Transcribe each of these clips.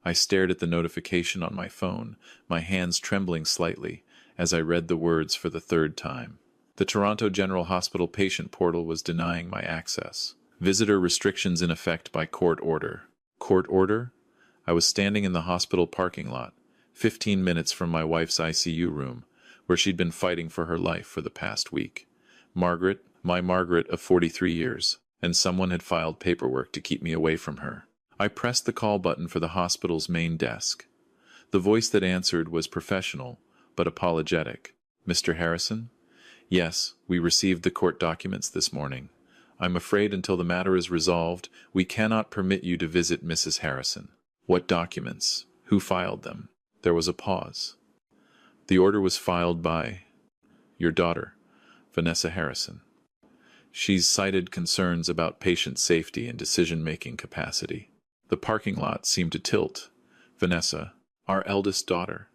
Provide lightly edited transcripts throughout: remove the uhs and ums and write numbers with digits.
I stared at the notification on my phone, my hands trembling slightly as I read the words for the third time. The Toronto General Hospital patient portal was denying my access. Visitor restrictions in effect by court order. Court order? I was standing in the hospital parking lot, 15 minutes from my wife's ICU room, where she'd been fighting for her life for the past week. Margaret, my Margaret of 43 years, and someone had filed paperwork to keep me away from her. I pressed the call button for the hospital's main desk. The voice that answered was professional, but apologetic. Mr. Harrison? Yes, we received the court documents this morning. I'm afraid until the matter is resolved, we cannot permit you to visit Mrs. Harrison. What documents? Who filed them? There was a pause. The order was filed by your daughter, Vanessa Harrison. She's cited concerns about patient safety and decision-making capacity. The parking lot seemed to tilt. Vanessa, our eldest daughter,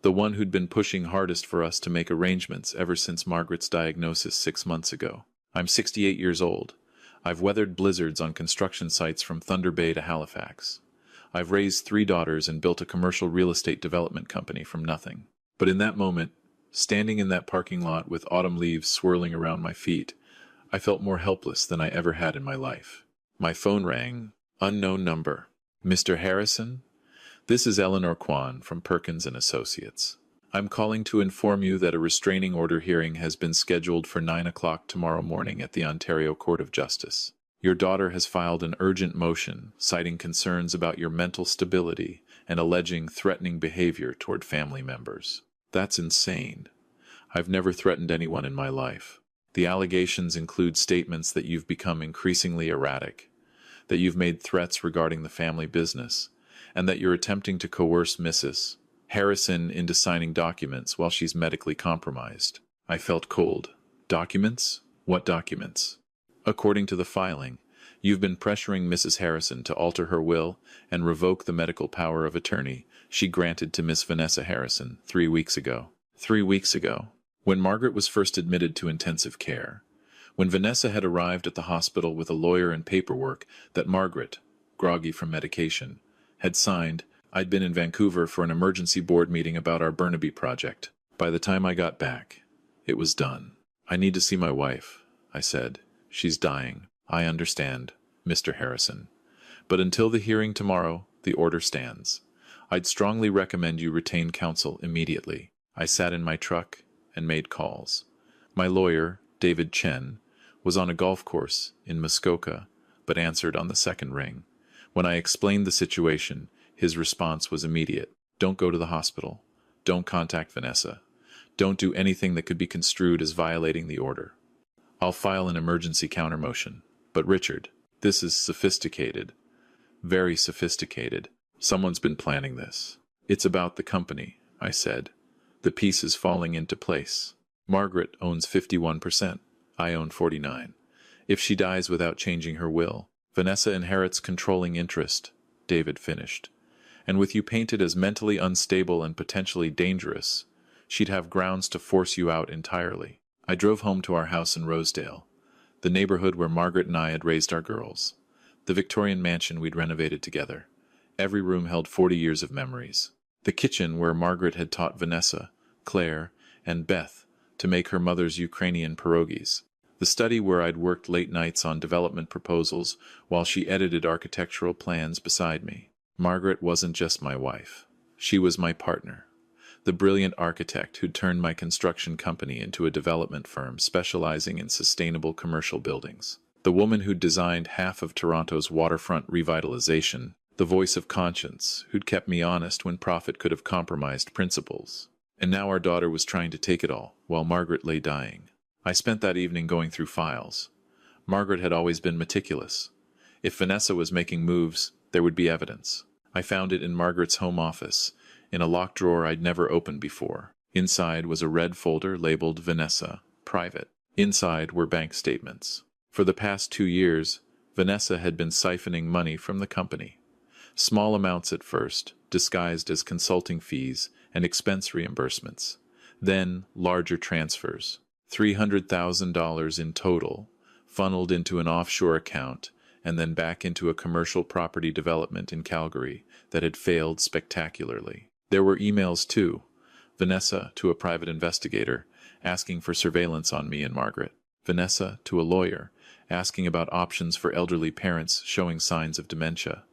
the one who'd been pushing hardest for us to make arrangements ever since Margaret's diagnosis 6 months ago. I'm 68 years old. I've weathered blizzards on construction sites from Thunder Bay to Halifax. I've raised 3 daughters and built a commercial real estate development company from nothing. But in that moment, standing in that parking lot with autumn leaves swirling around my feet, I felt more helpless than I ever had in my life. My phone rang. Unknown number. Mr. Harrison? This is Eleanor Kwan from Perkins & Associates. I'm calling to inform you that a restraining order hearing has been scheduled for 9 o'clock tomorrow morning at the Ontario Court of Justice. Your daughter has filed an urgent motion citing concerns about your mental stability and alleging threatening behavior toward family members. That's insane. I've never threatened anyone in my life. The allegations include statements that you've become increasingly erratic, that you've made threats regarding the family business, and that you're attempting to coerce Mrs. Harrison into signing documents while she's medically compromised. I felt cold. Documents? What documents? According to the filing, you've been pressuring Mrs. Harrison to alter her will and revoke the medical power of attorney she granted to Miss Vanessa Harrison 3 weeks ago. 3 weeks ago, when Margaret was first admitted to intensive care. When Vanessa had arrived at the hospital with a lawyer and paperwork that Margaret, groggy from medication, had signed, I'd been in Vancouver for an emergency board meeting about our Burnaby project. By the time I got back, it was done. I need to see my wife, I said. She's dying. I understand, Mr. Harrison. But until the hearing tomorrow, the order stands. I'd strongly recommend you retain counsel immediately. I sat in my truck and made calls. My lawyer, David Chen, was on a golf course in Muskoka, but answered on the second ring. When I explained the situation, his response was immediate. Don't go to the hospital. Don't contact Vanessa. Don't do anything that could be construed as violating the order. I'll file an emergency countermotion. But Richard, this is sophisticated. Very sophisticated. Someone's been planning this. It's about the company, I said. The pieces falling into place. Margaret owns 51%. I own 49%. If she dies without changing her will, Vanessa inherits controlling interest, David finished. And with you painted as mentally unstable and potentially dangerous, she'd have grounds to force you out entirely. I drove home to our house in Rosedale, the neighborhood where Margaret and I had raised our girls, the Victorian mansion we'd renovated together. Every room held 40 years of memories. The kitchen where Margaret had taught Vanessa, Claire, and Beth to make her mother's Ukrainian pierogies. The study where I'd worked late nights on development proposals while she edited architectural plans beside me. Margaret wasn't just my wife. She was my partner. The brilliant architect who'd turned my construction company into a development firm specializing in sustainable commercial buildings. The woman who'd designed half of Toronto's waterfront revitalization. The voice of conscience who'd kept me honest when profit could have compromised principles. And now our daughter was trying to take it all, while Margaret lay dying. I spent that evening going through files. Margaret had always been meticulous. If Vanessa was making moves, there would be evidence. I found it in Margaret's home office, in a locked drawer I'd never opened before. Inside was a red folder labeled Vanessa, Private. Inside were bank statements. For the past 2 years, Vanessa had been siphoning money from the company. Small amounts at first, disguised as consulting fees and expense reimbursements. Then larger transfers. $300,000 in total, funneled into an offshore account and then back into a commercial property development in Calgary that had failed spectacularly. There were emails too. Vanessa to a private investigator, asking for surveillance on me and Margaret. Vanessa to a lawyer, asking about options for elderly parents showing signs of dementia.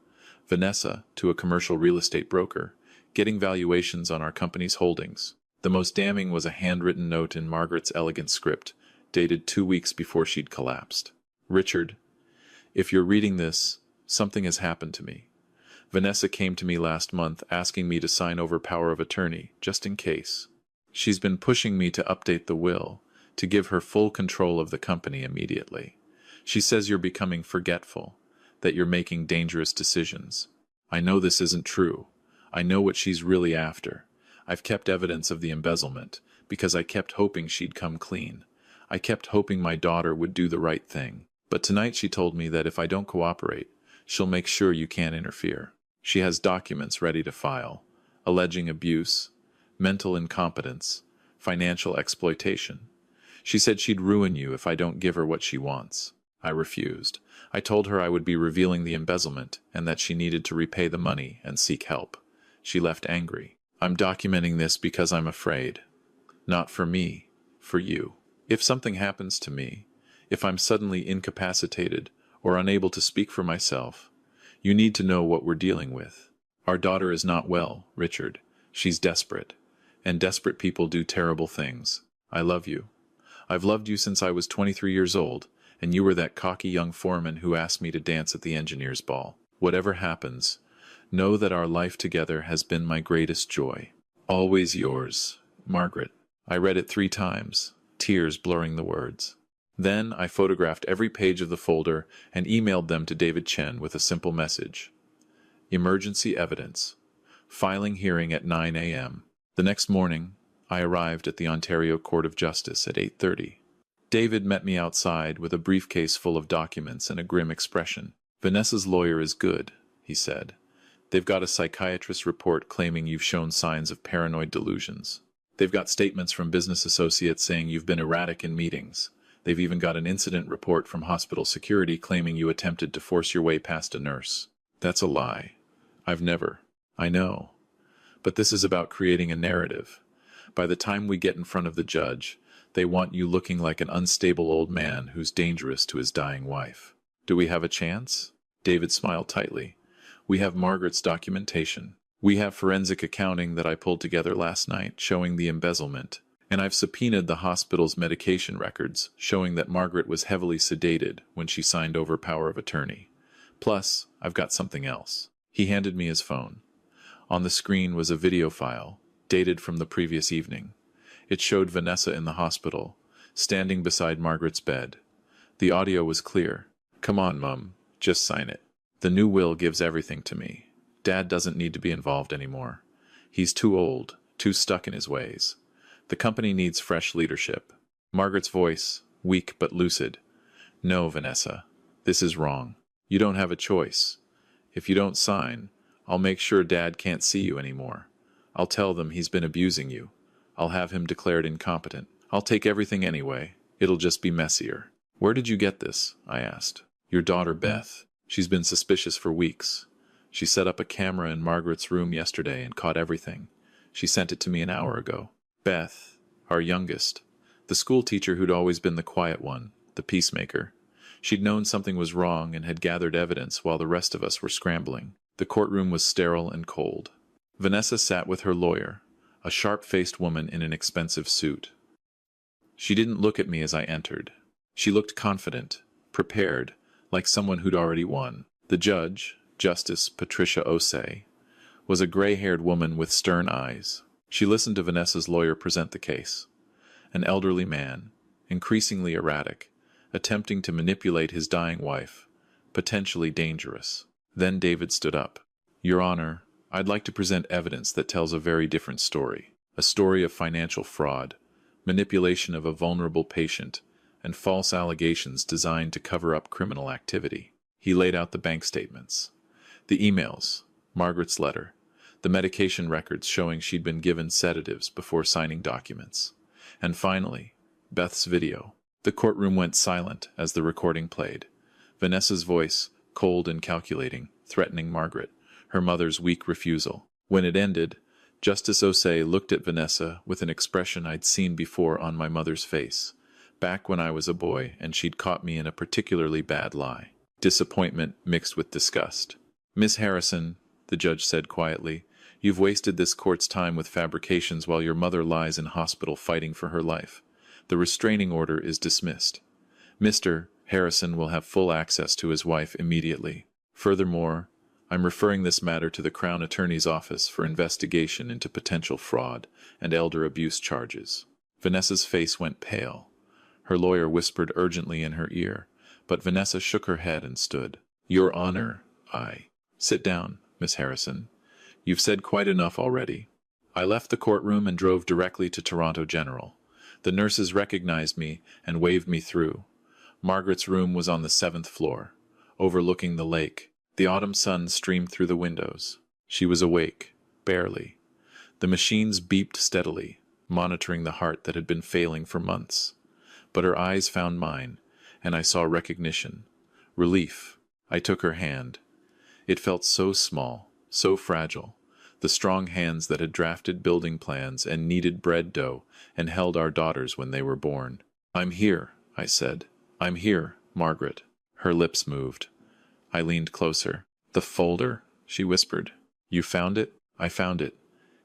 Vanessa to a commercial real estate broker, getting valuations on our company's holdings. The most damning was a handwritten note in Margaret's elegant script, dated 2 weeks before she'd collapsed. Richard, if you're reading this, something has happened to me. Vanessa came to me last month asking me to sign over power of attorney, just in case. She's been pushing me to update the will, to give her full control of the company immediately. She says you're becoming forgetful, that you're making dangerous decisions. I know this isn't true. I know what she's really after. I've kept evidence of the embezzlement, because I kept hoping she'd come clean. I kept hoping my daughter would do the right thing. But tonight she told me that if I don't cooperate, she'll make sure you can't interfere. She has documents ready to file, alleging abuse, mental incompetence, financial exploitation. She said she'd ruin you if I don't give her what she wants. I refused. I told her I would be revealing the embezzlement and that she needed to repay the money and seek help. She left angry. I'm documenting this because I'm afraid. Not for me, for you. If something happens to me, if I'm suddenly incapacitated or unable to speak for myself, you need to know what we're dealing with. Our daughter is not well, Richard. She's desperate. And desperate people do terrible things. I love you. I've loved you since I was 23 years old, and you were that cocky young foreman who asked me to dance at the engineer's ball. Whatever happens, know that our life together has been my greatest joy. Always yours, Margaret. I read it 3 times, tears blurring the words. Then I photographed every page of the folder and emailed them to David Chen with a simple message. Emergency evidence. Filing hearing at 9 a.m. The next morning, I arrived at the Ontario Court of Justice at 8:30. David met me outside with a briefcase full of documents and a grim expression. Vanessa's lawyer is good, he said. They've got a psychiatrist report claiming you've shown signs of paranoid delusions. They've got statements from business associates saying you've been erratic in meetings. They've even got an incident report from hospital security claiming you attempted to force your way past a nurse. That's a lie. I've never. I know. But this is about creating a narrative. By the time we get in front of the judge, they want you looking like an unstable old man who's dangerous to his dying wife. Do we have a chance? David smiled tightly. We have Margaret's documentation. We have forensic accounting that I pulled together last night showing the embezzlement. And I've subpoenaed the hospital's medication records, showing that Margaret was heavily sedated when she signed over power of attorney. Plus, I've got something else. He handed me his phone. On the screen was a video file, dated from the previous evening. It showed Vanessa in the hospital, standing beside Margaret's bed. The audio was clear. Come on, Mum, just sign it. The new will gives everything to me. Dad doesn't need to be involved anymore. He's too old, too stuck in his ways. The company needs fresh leadership. Margaret's voice, weak but lucid. No, Vanessa, this is wrong. You don't have a choice. If you don't sign, I'll make sure Dad can't see you anymore. I'll tell them he's been abusing you. I'll have him declared incompetent. I'll take everything anyway. It'll just be messier. Where did you get this? I asked. Your daughter, Beth. She's been suspicious for weeks. She set up a camera in Margaret's room yesterday and caught everything. She sent it to me an hour ago. Beth, our youngest, the school teacher who'd always been the quiet one, the peacemaker. She'd known something was wrong and had gathered evidence while the rest of us were scrambling. The courtroom was sterile and cold. Vanessa sat with her lawyer, a sharp-faced woman in an expensive suit. She didn't look at me as I entered. She looked confident, prepared, like someone who'd already won. The judge, Justice Patricia Osei, was a gray-haired woman with stern eyes. She listened to Vanessa's lawyer present the case. An elderly man, increasingly erratic, attempting to manipulate his dying wife, potentially dangerous. Then David stood up. Your Honor, I'd like to present evidence that tells a very different story. A story of financial fraud, manipulation of a vulnerable patient, and false allegations designed to cover up criminal activity. He laid out the bank statements, the emails, Margaret's letter, the medication records showing she'd been given sedatives before signing documents, and finally, Beth's video. The courtroom went silent as the recording played. Vanessa's voice, cold and calculating, threatening Margaret, her mother's weak refusal. When it ended, Justice Osei looked at Vanessa with an expression I'd seen before on my mother's face, back when I was a boy and she'd caught me in a particularly bad lie. Disappointment mixed with disgust. "Miss Harrison," the judge said quietly, "you've wasted this court's time with fabrications while your mother lies in hospital fighting for her life. The restraining order is dismissed. Mr. Harrison will have full access to his wife immediately. Furthermore, I'm referring this matter to the Crown Attorney's Office for investigation into potential fraud and elder abuse charges." Vanessa's face went pale. Her lawyer whispered urgently in her ear, but Vanessa shook her head and stood. "Your Honor, Sit down, Miss Harrison. You've said quite enough already." I left the courtroom and drove directly to Toronto General. The nurses recognized me and waved me through. Margaret's room was on the 7th floor, overlooking the lake. The autumn sun streamed through the windows. She was awake, barely. The machines beeped steadily, monitoring the heart that had been failing for months. But her eyes found mine, and I saw recognition, relief. I took her hand. It felt so small, so fragile, the strong hands that had drafted building plans and kneaded bread dough and held our daughters when they were born. "I'm here," I said. "I'm here, Margaret." Her lips moved. I leaned closer. "The folder?" she whispered. "You found it?" "I found it.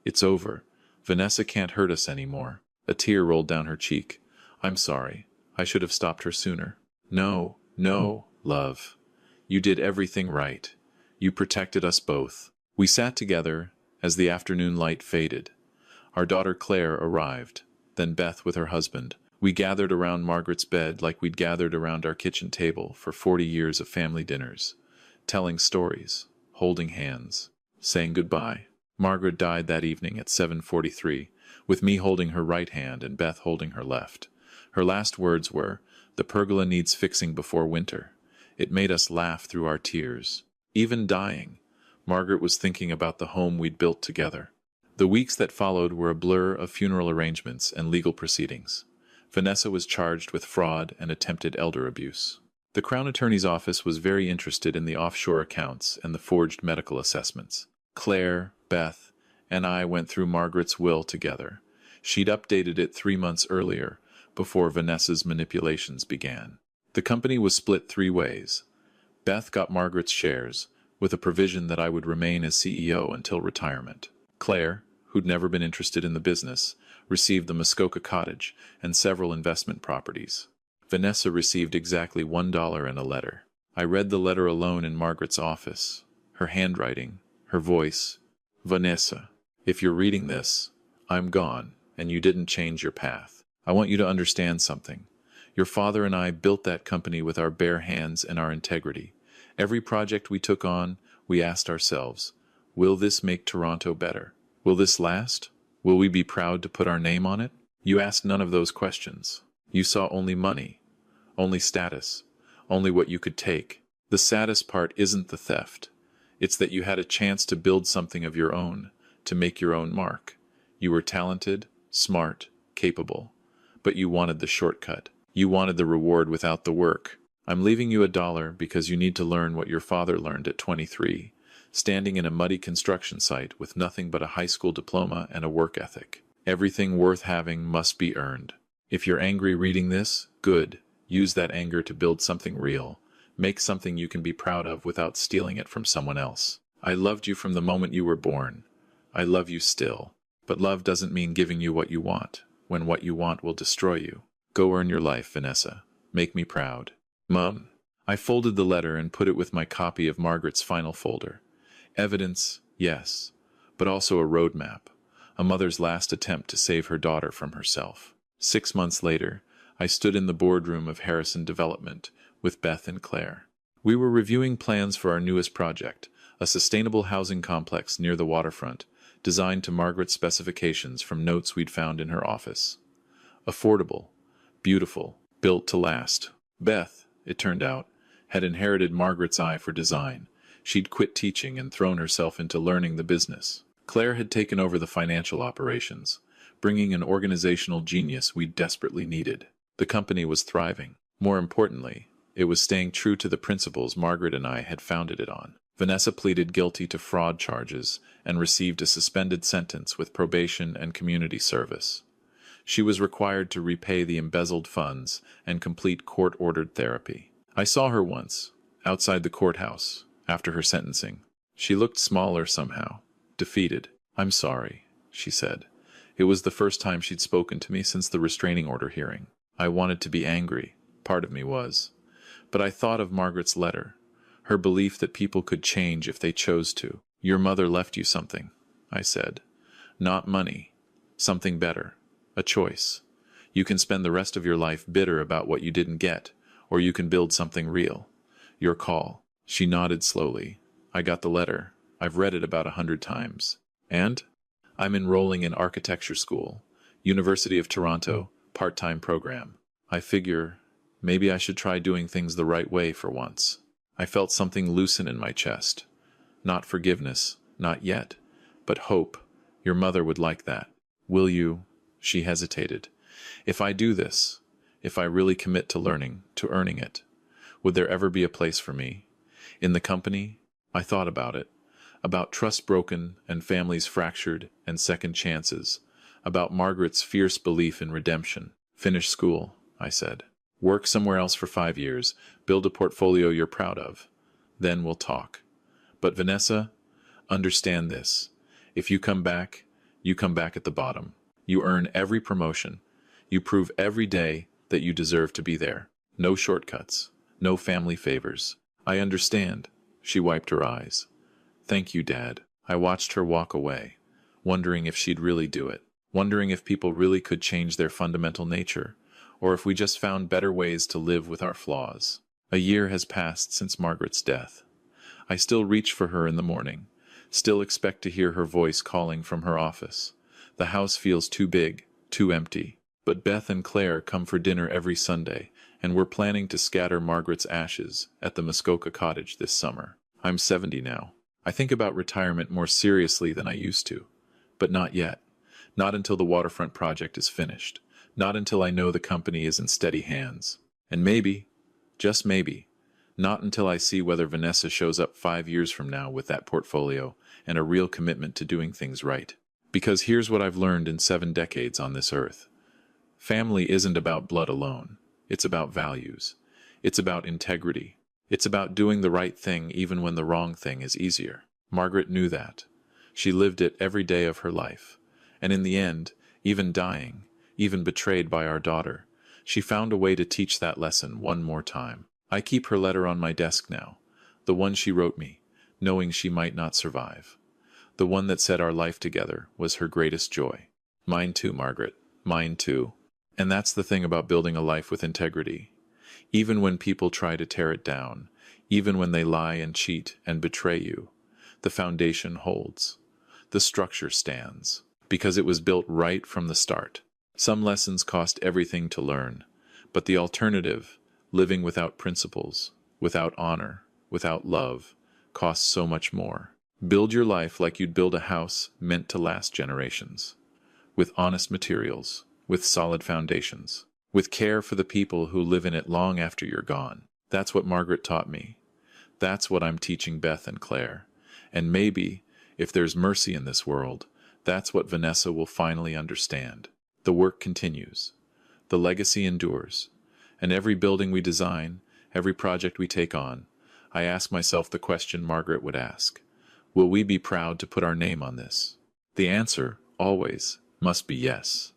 It's over. Vanessa can't hurt us anymore." A tear rolled down her cheek. "I'm sorry. I should have stopped her sooner." "No, no, love. You did everything right. You protected us both." We sat together as the afternoon light faded. Our daughter Claire arrived, then Beth with her husband. We gathered around Margaret's bed like we'd gathered around our kitchen table for 40 years of family dinners, telling stories, holding hands, saying goodbye. Margaret died that evening at 7:43, with me holding her right hand and Beth holding her left. Her last words were, "The pergola needs fixing before winter." It made us laugh through our tears. Even dying, Margaret was thinking about the home we'd built together. The weeks that followed were a blur of funeral arrangements and legal proceedings. Vanessa was charged with fraud and attempted elder abuse. The Crown Attorney's Office was very interested in the offshore accounts and the forged medical assessments. Claire, Beth, and I went through Margaret's will together. She'd updated it 3 months earlier, before Vanessa's manipulations began. The company was split 3 ways. Beth got Margaret's shares, with a provision that I would remain as CEO until retirement. Claire, who'd never been interested in the business, received the Muskoka cottage and several investment properties. Vanessa received exactly $1 in a letter. I read the letter alone in Margaret's office. Her handwriting, her voice. "Vanessa, if you're reading this, I'm gone, and you didn't change your path. I want you to understand something. Your father and I built that company with our bare hands and our integrity. Every project we took on, we asked ourselves, will this make Toronto better? Will this last? Will we be proud to put our name on it? You asked none of those questions. You saw only money, only status, only what you could take. The saddest part isn't the theft. It's that you had a chance to build something of your own, to make your own mark. You were talented, smart, capable, but you wanted the shortcut. You wanted the reward without the work. I'm leaving you $1 because you need to learn what your father learned at 23, standing in a muddy construction site with nothing but a high school diploma and a work ethic. Everything worth having must be earned. If you're angry reading this, good. Use that anger to build something real. Make something you can be proud of without stealing it from someone else. I loved you from the moment you were born. I love you still. But love doesn't mean giving you what you want, when what you want will destroy you. Go earn your life, Vanessa. Make me proud. Mom." I folded the letter and put it with my copy of Margaret's final folder. Evidence, yes, but also a roadmap, a mother's last attempt to save her daughter from herself. 6 months later, I stood in the boardroom of Harrison Development with Beth and Claire. We were reviewing plans for our newest project, a sustainable housing complex near the waterfront, designed to Margaret's specifications from notes we'd found in her office. Affordable, beautiful, built to last. Beth, it turned out, had inherited Margaret's eye for design. She'd quit teaching and thrown herself into learning the business. Claire had taken over the financial operations, bringing an organizational genius we desperately needed. The company was thriving. More importantly, It was staying true to the principles Margaret and I had founded it on. Vanessa pleaded guilty to fraud charges and received a suspended sentence with probation and community service. She was required to repay the embezzled funds and complete court-ordered therapy. I saw her once, outside the courthouse, after her sentencing. She looked smaller somehow, defeated. "I'm sorry," she said. It was the first time she'd spoken to me since the restraining order hearing. I wanted to be angry. Part of me was. But I thought of Margaret's letter, her belief that people could change if they chose to. "Your mother left you something," I said. "Not money. Something better. A choice. You can spend the rest of your life bitter about what you didn't get, or you can build something real. Your call." She nodded slowly. "I got the letter. I've read it about 100 times. And? I'm enrolling in architecture school. University of Toronto, part-time program. I figure maybe I should try doing things the right way for once." I felt something loosen in my chest. Not forgiveness, not yet, but hope. "Your mother would like that. Will you?" She hesitated. "If I do this, if I really commit to learning, to earning it, would there ever be a place for me? In the company?" I thought about it. About trust broken and families fractured and second chances. About Margaret's fierce belief in redemption. "Finish school," I said. "Work somewhere else for 5 years. Build a portfolio you're proud of. Then we'll talk. But Vanessa, understand this. If you come back at the bottom. You earn every promotion. You prove every day that you deserve to be there. No shortcuts. No family favors." "I understand." She wiped her eyes. "Thank you, Dad." I watched her walk away, wondering if she'd really do it. Wondering if people really could change their fundamental nature, or if we just found better ways to live with our flaws. A year has passed since Margaret's death. I still reach for her in the morning, still expect to hear her voice calling from her office. The house feels too big, too empty. But Beth and Claire come for dinner every Sunday, and we're planning to scatter Margaret's ashes at the Muskoka cottage this summer. I'm 70 now. I think about retirement more seriously than I used to. But not yet. Not until the waterfront project is finished. Not until I know the company is in steady hands. And maybe, just maybe, not until I see whether Vanessa shows up 5 years from now with that portfolio and a real commitment to doing things right. Because here's what I've learned in 7 decades on this earth. Family isn't about blood alone. It's about values. It's about integrity. It's about doing the right thing even when the wrong thing is easier. Margaret knew that. She lived it every day of her life. And in the end, even dying, even betrayed by our daughter, she found a way to teach that lesson one more time. I keep her letter on my desk now, the one she wrote me, knowing she might not survive. The one that said our life together was her greatest joy. Mine too, Margaret. Mine too. And that's the thing about building a life with integrity. Even when people try to tear it down, even when they lie and cheat and betray you, the foundation holds. The structure stands, because it was built right from the start. Some lessons cost everything to learn, but the alternative, living without principles, without honor, without love, costs so much more. Build your life like you'd build a house meant to last generations, with honest materials, with solid foundations, with care for the people who live in it long after you're gone. That's what Margaret taught me. That's what I'm teaching Beth and Claire. And maybe, if there's mercy in this world, that's what Vanessa will finally understand. The work continues. The legacy endures. And every building we design, every project we take on, I ask myself the question Margaret would ask. Will we be proud to put our name on this? The answer, always, must be yes.